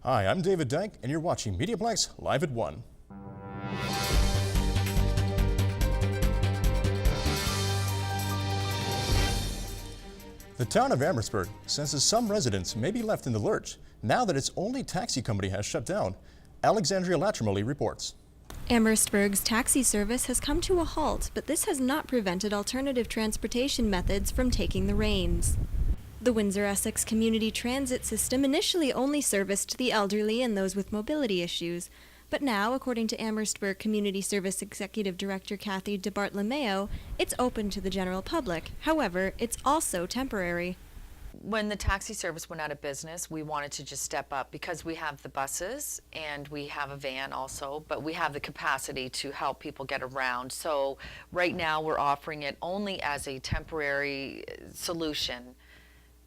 Hi, I'm David Dyke, and you're watching MediaPlex Live at 1. The town of Amherstburg senses some residents may be left in the lurch now that its only taxi company has shut down. Alexandria Latrimoli reports. Amherstburg's taxi service has come to a halt, but this has not prevented alternative transportation methods from taking the reins. The Windsor-Essex Community Transit System initially only serviced the elderly and those with mobility issues, but now, according to Amherstburg Community Service Executive Director Kathy DeBartolomeo, it's open to the general public. However, it's also temporary. When the taxi service went out of business, we wanted to just step up because we have the buses and we have a van also, but we have the capacity to help people get around. So right now we're offering it only as a temporary solution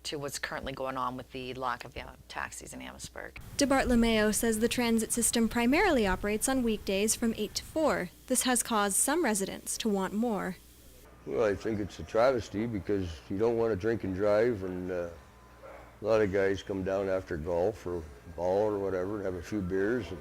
to what's currently going on with the lack of taxis in Amherstburg. DeBartolomeo says the transit system primarily operates on weekdays from 8 to 4. This has caused some residents to want more. Well, I think it's a travesty because you don't want to drink and drive, and a lot of guys come down after golf or ball or whatever and have a few beers. And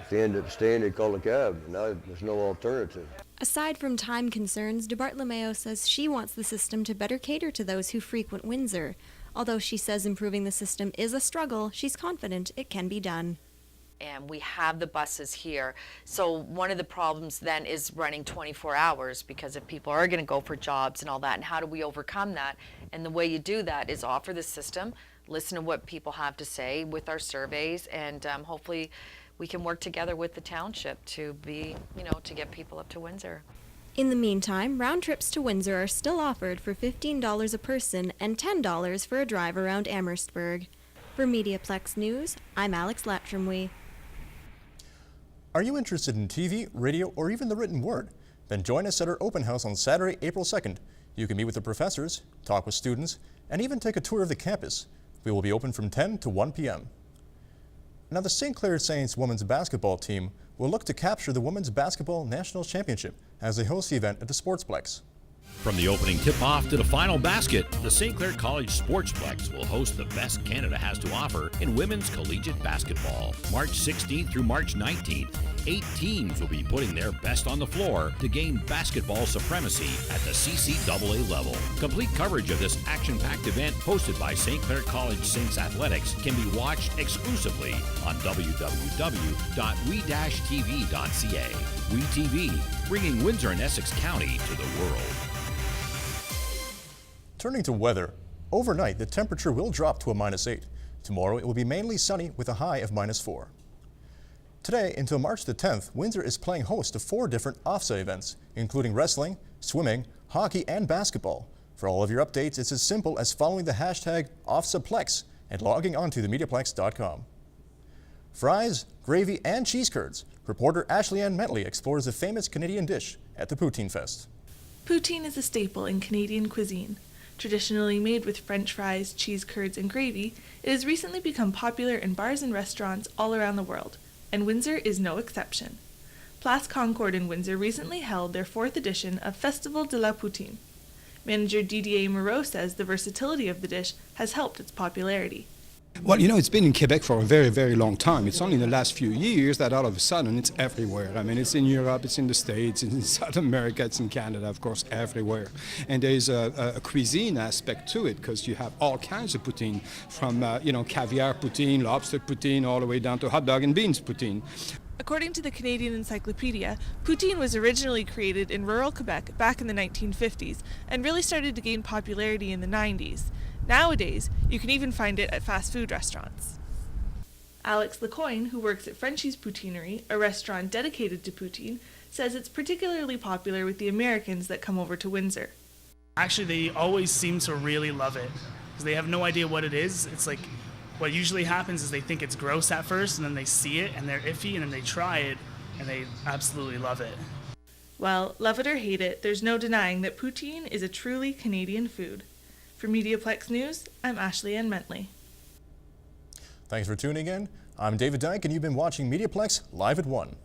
if they end up staying, they call a cab. Now there's no alternative. Aside from time concerns, DeBartolomeo says she wants the system to better cater to those who frequent Windsor. Although she says improving the system is a struggle, she's confident it can be done. And we have the buses here. So one of the problems then is running 24 hours because if people are going to go for jobs and all that, and how do we overcome that? And the way you do that is offer the system, listen to what people have to say with our surveys, and hopefully we can work together with the township to be, to get people up to Windsor. In the meantime, round trips to Windsor are still offered for $15 a person and $10 for a drive around Amherstburg. For MediaPlex News, I'm Alex Latrimwe. Are you interested in TV, radio, or even the written word? Then join us at our open house on Saturday, April 2nd. You can meet with the professors, talk with students, and even take a tour of the campus. We will be open from 10 to 1 p.m. Now, the St. Clair Saints women's basketball team will look to capture the Women's Basketball National Championship as they host the event at the Sportsplex. From the opening tip-off to the final basket, the St. Clair College Sportsplex will host the best Canada has to offer in women's collegiate basketball. March 16th through March 19th, 8 teams will be putting their best on the floor to gain basketball supremacy at the CCAA level. Complete coverage of this action-packed event hosted by St. Clair College Saints Athletics can be watched exclusively on www.we-tv.ca. We TV, bringing Windsor and Essex County to the world. Turning to weather, overnight the temperature will drop to a -8. Tomorrow it will be mainly sunny with a high of -4. Today until March the 10th, Windsor is playing host to 4 different OFSA events, including wrestling, swimming, hockey, and basketball. For all of your updates, it's as simple as following the hashtag OFSAPlex and logging onto themediaplex.com. Fries, gravy, and cheese curds. Reporter Ashley Ann Mentley explores the famous Canadian dish at the Poutine Fest. Poutine is a staple in Canadian cuisine. Traditionally made with French fries, cheese curds, and gravy, it has recently become popular in bars and restaurants all around the world, and Windsor is no exception. Place Concord in Windsor recently held their 4th edition of Festival de la Poutine. Manager Didier Moreau says the versatility of the dish has helped its popularity. Well, it's been in Quebec for a very, very long time. It's only in the last few years that all of a sudden it's everywhere. I mean, it's in Europe, it's in the States, it's in South America, it's in Canada, of course, everywhere. And there's a cuisine aspect to it because you have all kinds of poutine from, caviar poutine, lobster poutine, all the way down to hot dog and beans poutine. According to the Canadian Encyclopedia, poutine was originally created in rural Quebec back in the 1950s and really started to gain popularity in the 90s. Nowadays, you can even find it at fast food restaurants. Alex Lecoyne, who works at Frenchie's Poutinery, a restaurant dedicated to poutine, says it's particularly popular with the Americans that come over to Windsor. Actually, they always seem to really love it because they have no idea what it is. It's like what usually happens is they think it's gross at first, and then they see it and they're iffy, and then they try it and they absolutely love it. Well, love it or hate it, there's no denying that poutine is a truly Canadian food. For MediaPlex News, I'm Ashley Ann Mentley. Thanks for tuning in. I'm David Dyke, and you've been watching MediaPlex Live at 1.